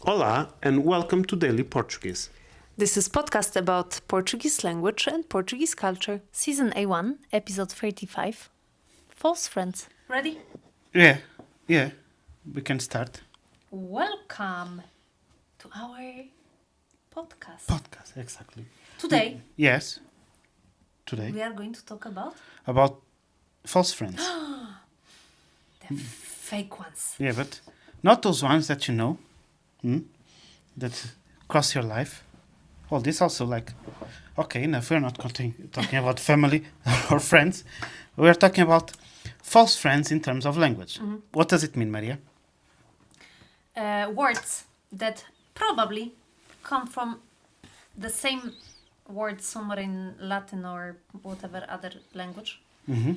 Olá and welcome to Daily Portuguese. This is podcast about Portuguese language and Portuguese culture. Season A1, episode 35. False friends. Ready? Yeah, we can start. Welcome to our podcast. Podcast, exactly. Today, Yes, today. we are going to talk About false friends. the fake ones. Yeah, but not those ones that you know, that cross your life. Well, this also okay, enough, we're not talking about family or friends. We're talking about false friends in terms of language. Mm-hmm. What does it mean, Maria? Words that probably come from the same word somewhere in Latin or whatever other language. Mm-hmm.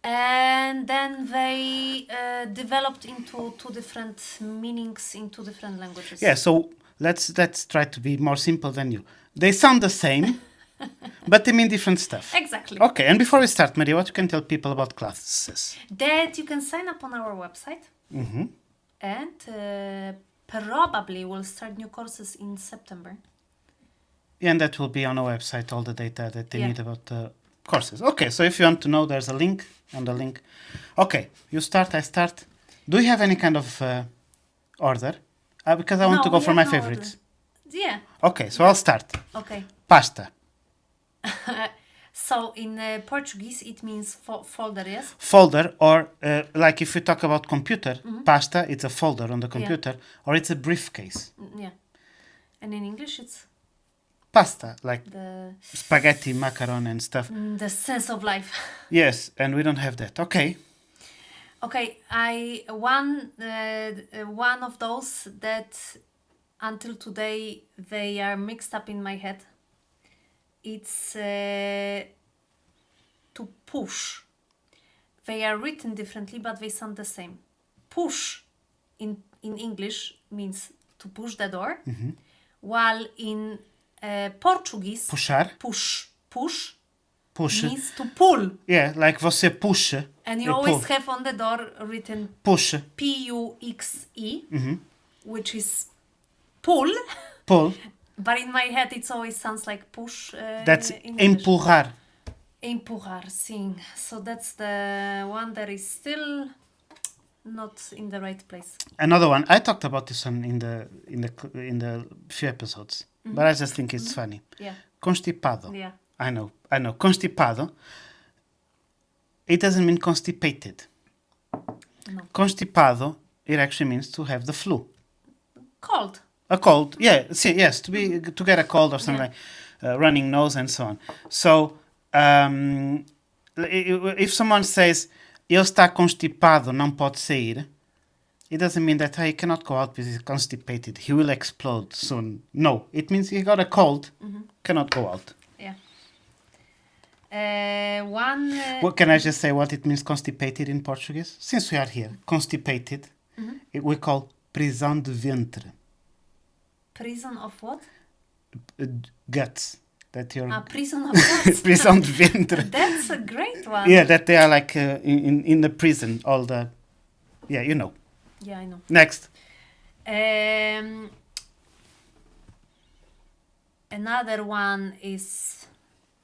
And then they developed into two different meanings in two different languages. Yeah, so let's try to be more simple than you. They sound the same, but they mean different stuff. Exactly. Okay, and before we start, Maria, what you can tell people about classes? That you can sign up on our website. Mm-hmm. And probably we'll start new courses in September. And that will be on our website, all the data that they Yeah. need about the courses. Okay, so if you want to know, there's a link on the link. Okay, you start, I start. Do you have any kind of order? Because I want No, to go we for my have no favorites. Yeah. Okay, so I'll start. Okay. Pasta. So in Portuguese it means folder, yes? Folder, or like if we talk about computer, pasta, it's a folder on the computer, or it's a briefcase. Yeah. And in English it's Pasta, like the spaghetti, macaron and stuff. the sense of life. Yes, and we don't have that. Okay. Okay, one of those that until today they are mixed up in my head. It's to push. They are written differently, but they sound the same. Push in English means to push the door, while in Portuguese Puxar. push Puxa. means to pull. Yeah, like você puxa. And you eu always pulo. have on the door written Puxa. P-U-X-E, which is pull. Pull. But in my head, it always sounds like push. That's in English. empurrar. Empurrar, sim. So that's the one that is still not in the right place. Another one. I talked about this one in the few episodes, but I just think it's funny. Yeah. Constipado. Yeah. I know. Constipado. It doesn't mean constipated. No. Constipado. It actually means to have the flu. Cold. A cold, yeah, yes, to get a cold or something like running nose and so on. So, if someone says ele está constipado, não pode sair, it doesn't mean that he cannot go out because he's constipated. He will explode soon. No, it means he got a cold, cannot go out. Yeah. One. What can I just say? What it means constipated in Portuguese? Since we are here, constipated, we call prisão de ventre. Prison of what? Guts. That you're Prison of what? prisão de ventre. That's a great one. Yeah, that they are like in the prison. All the, yeah, you know. Yeah, I know. Next. Another one is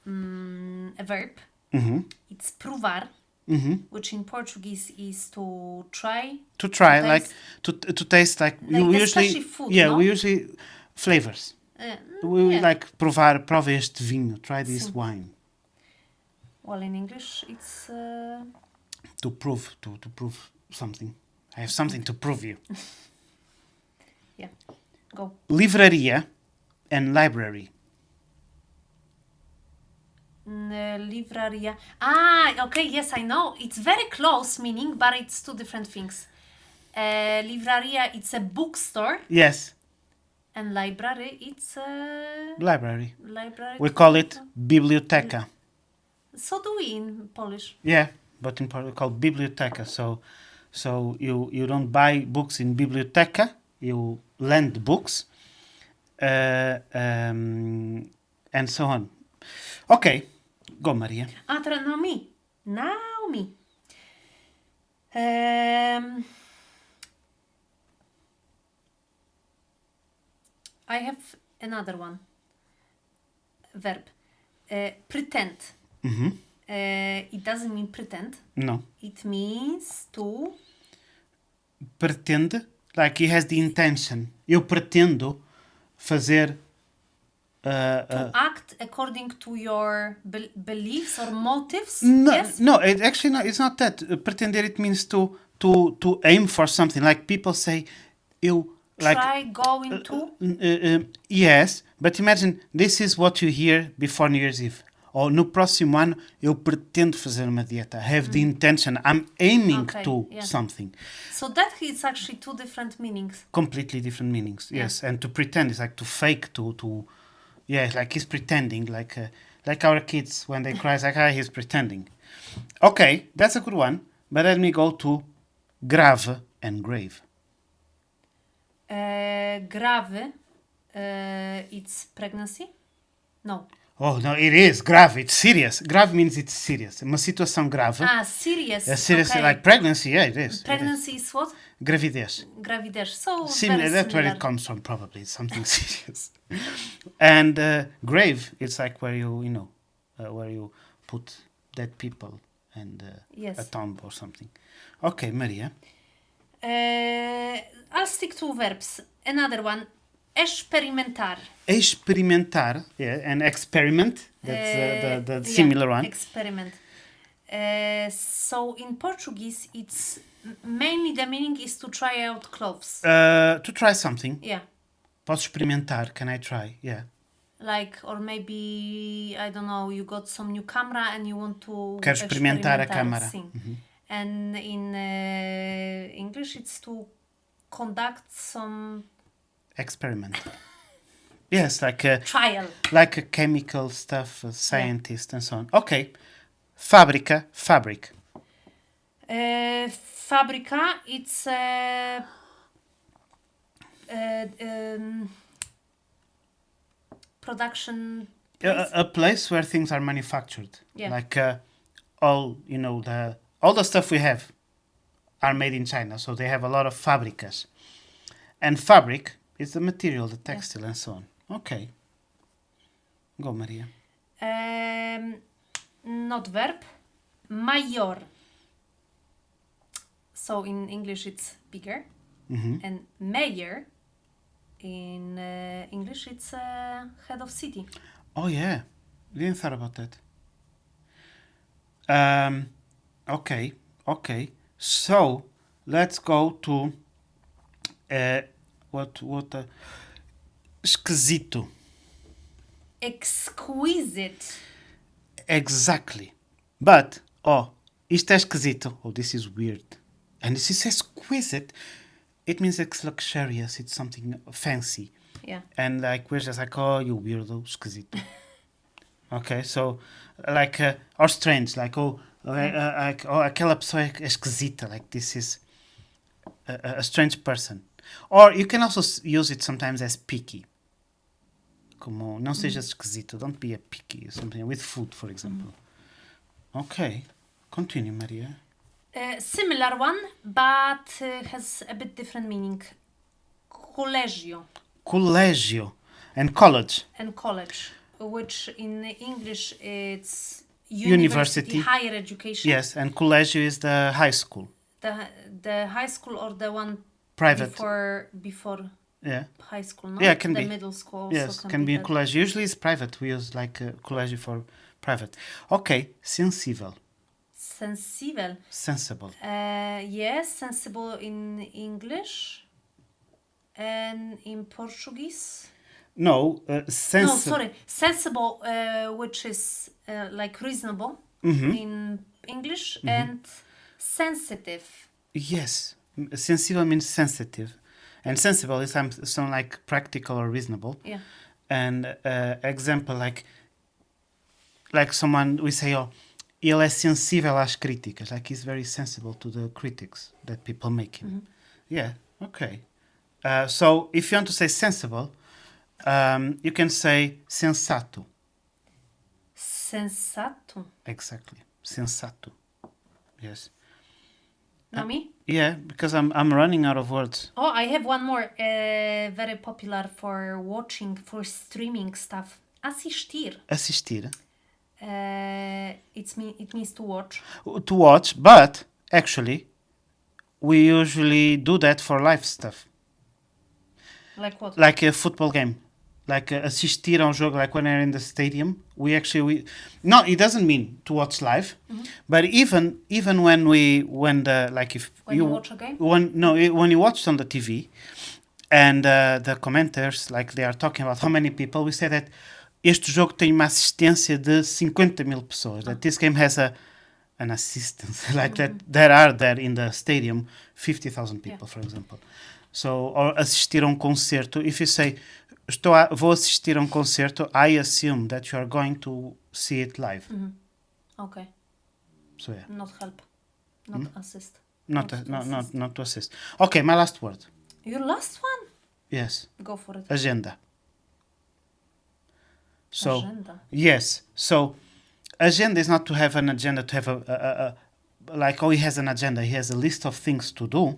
a verb. Mm-hmm. It's provar, Mm-hmm. which in Portuguese is to try. To try, To like taste. to taste, like Like we especially usually, food, yeah, no? we usually flavors. We Yeah. like prova este vinho, try this Sim. wine Well, in English, it's to prove something. I have something to prove you. yeah. Go. Livraria and library. Livraria. Okay. Yes, I know. It's very close meaning, but it's two different things. Livraria, it's a bookstore, Yes, and library, it's a library. library. We call it biblioteca. So do we in Polish. Yeah, but in Portugal we call biblioteca. So you don't buy books in biblioteca. You lend books, and so on. Okay, go Maria. Now me. Now me. I have another one. Verb. Pretend. It doesn't mean pretend. No. It means to... Pretende, like he has the intention. Eu pretendo fazer... to act according to your beliefs or motives. No, Yes? no, actually, no, it's not that. Pretender, it means to aim for something. Like people say, eu... Like, Try going to... yes, but imagine, this is what you hear before New Year's Eve. Ou no próximo ano, eu pretendo fazer uma dieta. I have the intention. I'm aiming to something. So that is actually two different meanings. Completely different meanings, yes. And to pretend is like to fake, yeah, like he's pretending, like our kids when they cry, it's like, he's pretending. Okay, that's a good one. But let me go to grave and grave. Grave, it's pregnancy? No. Oh, no, it is grave. It's serious. Grave means it's serious. Uma situação grave. Serious. A serious, okay. like pregnancy, yeah, it is. Pregnancy is what? Gravidez. Gravidez. So Similar, that's where it comes from, probably. It's something serious. And grave, it's like where you where you put dead people and yes. a tomb or something. Okay, Maria. I'll stick to verbs. Another one. Experimentar. Experimentar, yeah, and experiment. That's the similar one. Experiment. So in Portuguese, it's mainly the meaning is to try out clothes. To try something. Yeah. Posso experimentar? Can I try? Yeah. Like, or maybe, I don't know, you got some new camera and you want to... Quero experimentar a câmara. Mm-hmm. And in English, it's to conduct some... Experiment. Yes, like a... Trial. Like a chemical stuff, a scientist and so on. Okay. Fábrica, fabric. Fábrica, it's production place. A place where things are manufactured. Yeah. Like all the stuff we have are made in China, so they have a lot of fábricas. And fabric is the material, the textile and so on. Okay. Go, Maria. Not verb. Mayor. So in English it's bigger. Mm-hmm. And mayor in English it's head of city. Oh yeah, didn't thought about that. Okay. So let's go to esquisito. Exquisite. Exactly. But isto é esquisito. Oh, this is weird. And this is exquisite. It means it's luxurious. It's something fancy. Yeah. And like we're just like, oh, you weirdo, esquisito. Okay, so like or strange, like aquela pessoa é esquisita. Like this is a strange person. Or you can also use it sometimes as picky. Como não sejas esquisito. Don't be a picky. Something with food, for example. Okay, continue, Maria. Similar one, but has a bit different meaning. Colegio. Colégio and college. And college, which in English it's University. Higher education. Yes, and colégio is the high school. The high school or the one private before high school, no? Yeah, can the be. Middle school. Yes, can be a colégio. Usually it's private. We use like a colégio for private. Okay, sensível. Sensible. Yes, sensible in English and in Portuguese. No, sensible. No, sorry, sensible, which is like reasonable in English, and sensitive. Yes, sensible means sensitive, and sensible is something like practical or reasonable. Yeah. And example like someone we say, ele é sensível às críticas, like he's very sensible to the critics that people make him. Yeah, okay. So if you want to say sensible, you can say sensato. Sensato. Exactly, sensato. Yes. No me? Yeah, because I'm running out of words. Oh, I have one more. Very popular for watching, for streaming stuff. Assistir. Assistir. It means to watch. To watch, but actually, we usually do that for live stuff. Like what? Like a football game. Like assistir a jogo, like when we're in the stadium. No, it doesn't mean to watch live, but even when When you watch a game? when you watch on the TV, and the commenters, like they are talking about how many people, we say that este jogo tem uma assistência de 50,000 pessoas. That this game has an assistance, like that there are there in the stadium 50,000 people, for example. So, or assistir a concerto, if you say vou assistir a concerto, I assume that you are going to see it live. Okay. So yeah, Not help. Not assist. not to assist. not to assist. Okay, my last word. Your last one? Yes, Go for it. agenda. So Agenda. yes, so agenda is not to have an agenda, to have a like, oh, he has an agenda, he has a list of things to do.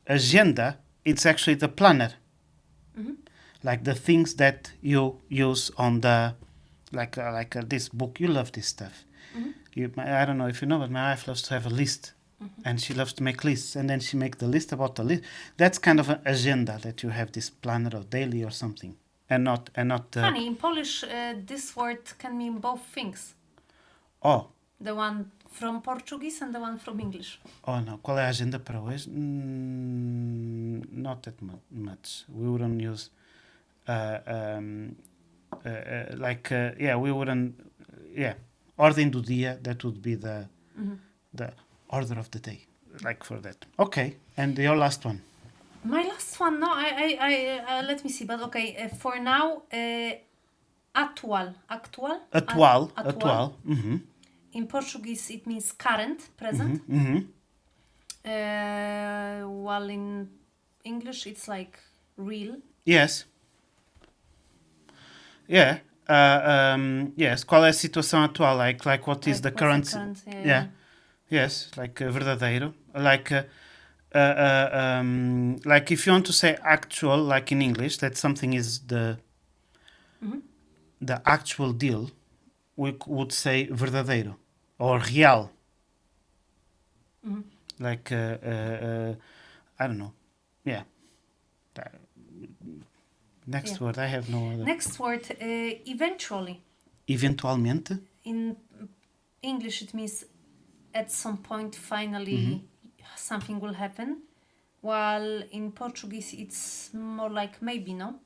Agenda, it's actually the planner. Like the things that you use on the, this book. You love this stuff. I don't know if you know, but my wife loves to have a list. And she loves to make lists. And then she makes the list about the list. That's kind of an agenda, that you have this planner or daily or something. And not Funny, in Polish, this word can mean both things. Oh, The one from Portuguese and the one from English. oh no. Qual é a agenda para hoje? Not that much. We wouldn't use... we wouldn't... Ordem do dia, that would be the order of the day. Like for that. Okay, and your last one. My last one, no, I let me see, but okay, for now, atual. Actual? Atual. In Portuguese, it means current, present. While in English, it's like real. Yes. Yeah. Yes. Qual é a situação atual? Like what is Like, the what's current? Yeah. Yes. Like verdadeiro. Like if you want to say actual, like in English, that something is the actual deal, we would say verdadeiro or real. Like I don't know. Yeah. Next word. I have no other. Next word, eventually. Eventualmente. In English, it means at some point, finally, something will happen. While in Portuguese, it's more like maybe, no?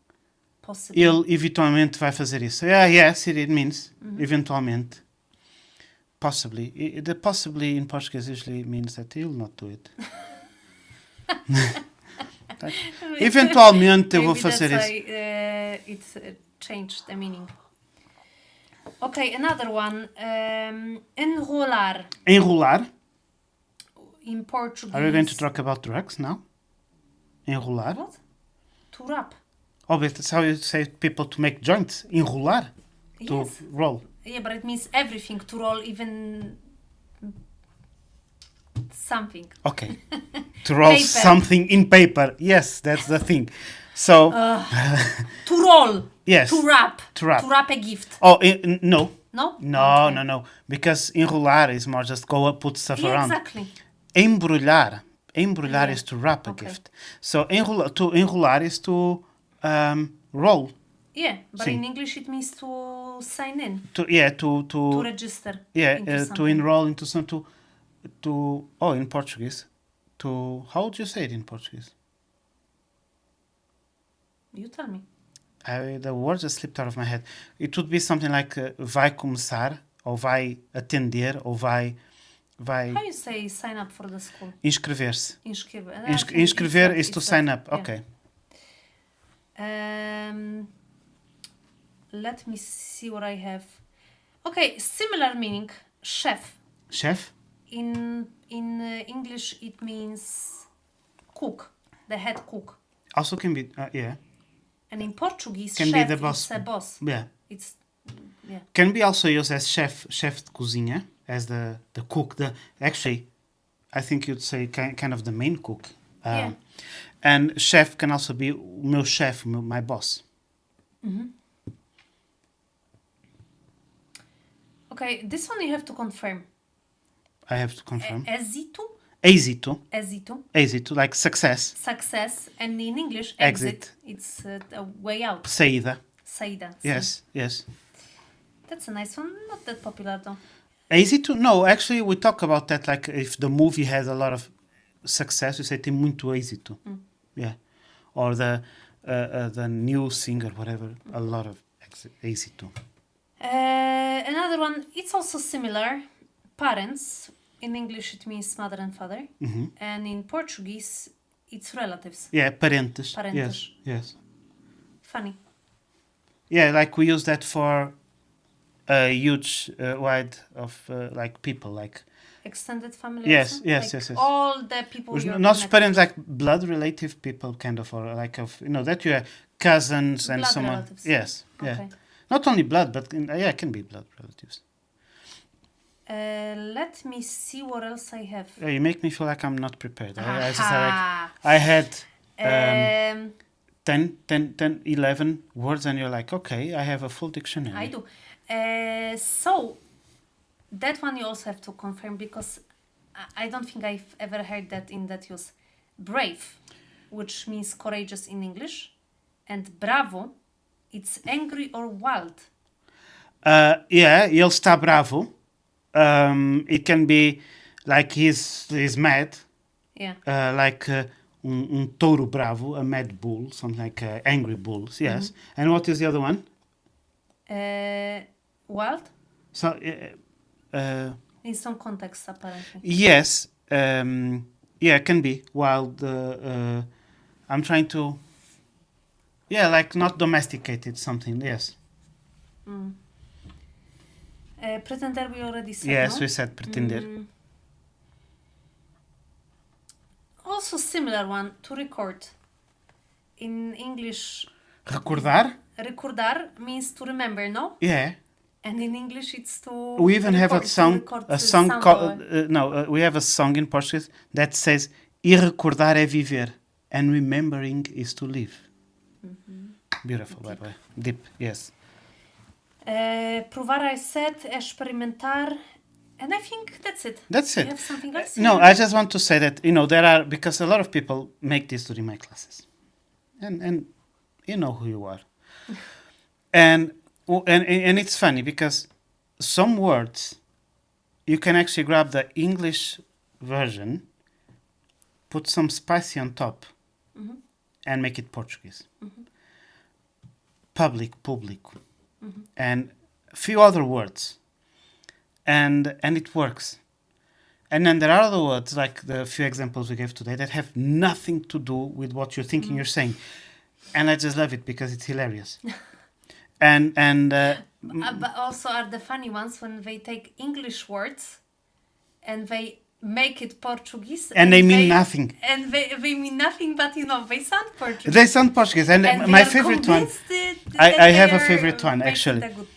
Possibly. Ele eventualmente vai fazer isso. Yeah, yes, it means eventualmente. Possibly. The possibly in Portuguese usually means that he'll not do it. Eventualmente eu vou fazer isso. It's changed the meaning. Okay, another one. Enrolar. Enrolar. In Portuguese. Are we going to talk about drugs now? Enrolar. What? To wrap. Oh, but that's how you say people to make joints. Enrolar. To Yes. roll. Yeah, but it means everything. To roll even something. Okay. To roll Paper. something in paper. Yes, that's the thing. So, To roll. yes. To wrap. To wrap. To wrap a gift. Oh, no. No? No, Okay. no. Because enrolar is more just go up, put stuff Yeah, around. exactly. Embrulhar. Embrulhar Yeah. is to wrap a Okay. gift. So, to enrolar is to roll. Yeah, but Sim. in English it means to sign in. To Register. yeah, into to something. enroll into some in Portuguese. How would you say it in Portuguese? You tell me. The word just slipped out of my head. It would be something like vai começar, or vai atender, or vai How you say sign up for the school? inscrever-se. Inscrever. Inscrever is to sign up. Yeah. Okay. Let me see what I have. Okay, similar meaning. Chef. Chef? In English it means cook, the head cook. Also can be, yeah. And in Portuguese, Can chef be the boss. is a boss. Yeah. It's yeah. Can be also used as chef de cozinha, as the cook. Actually, I think you'd say kind of the main cook. Yeah. And chef can also be meu chef, my boss. Okay, this one you have to confirm. I have to confirm. Êxito, Êxito. êxito, Êxito, like success. success, and in English, Exit. exit. It's a way out. Saída. Saída. Yes, yes. That's a nice one. Not that popular though. Êxito? No, actually, we talk about that. Like if the movie has a lot of success, we say tem muito êxito. Yeah, or the new singer, whatever, a lot of êxito. Another one. It's also similar. Parents. In English, it means mother and father, and in Portuguese, it's relatives. Yeah, parentes. Parentes. Yes, yes. Funny. Yeah, like we use that for a huge wide of like people, like Extended family. Yes, also? yes, Like yes, yes. all the people. You're not connected parents, like blood relative people, kind of, or like of that you are cousins and Blood someone. relatives. Yes, yeah. Okay. Not only blood, but yeah, it can be blood relatives. Let me see what else I have. You make me feel like I'm not prepared. I just Aha. I had Um, 10, 11 words, and you're like, okay, I have a full dictionary. I do. So that one you also have to confirm because I don't think I've ever heard that in that use. Brave, which means courageous in English, and bravo, it's angry or wild. Yeah, ele está bravo. It can be like he's mad, Yeah. like touro bravo, a mad bull, something like angry bulls. Yes. And what is the other one? Wild? So, In some contexts, apparently. yes, yeah, can be wild. I'm trying to, yeah, like not domesticated something. Yes, Pretender we already said, yes, no? we said pretender. Also similar one, to record. In English, Recordar, recordar means to remember, no? yeah. And in English it's to We even have record, a to song, record a the song sound called or- we have a song in Portuguese that says "E recordar é viver, and remembering is to live." Beautiful, by the way. Deep, yes. Provar, I said, experimentar, and I think that's it. That's Do it. you have something else? No, I just want to say that there are, because a lot of people make this during my classes, and you know who you are, and it's funny because some words you can actually grab the English version, put some spicy on top, and make it Portuguese. Public, público, and a few other words, and it works. And then there are other words, like the few examples we gave today, that have nothing to do with what you're thinking you're saying. And I just love it because it's hilarious. But also are the funny ones when they take English words and they make it Portuguese. And they mean nothing. And they mean nothing, but they sound Portuguese. They sound Portuguese. And And my they are favorite one, convinced that I they have a are favorite one, making actually. the good-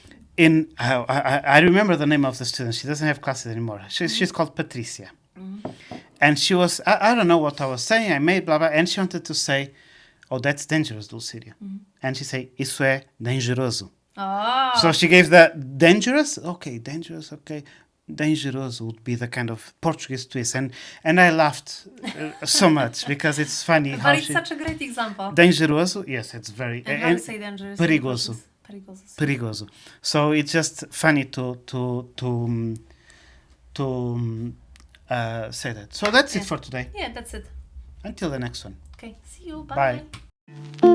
I remember the name of the student. She doesn't have classes anymore. She's called Patricia. And she was, I don't know what I was saying. I made blah, blah. And she wanted to say, oh, that's dangerous, Dulcíria. And she said, isso é dangeroso. Oh, So she gave the dangerous. Okay, dangerous. Okay, dangeroso would be the kind of Portuguese twist, and I laughed so much because it's funny how but it's she such a great example. dangeroso. Yes, it's very And how to say dangerous? perigoso. Perigoso. Perigoso. So it's just funny to say that. So that's it Yeah. for today. Yeah, that's it. Until the next one. Okay, see you. Bye. Bye.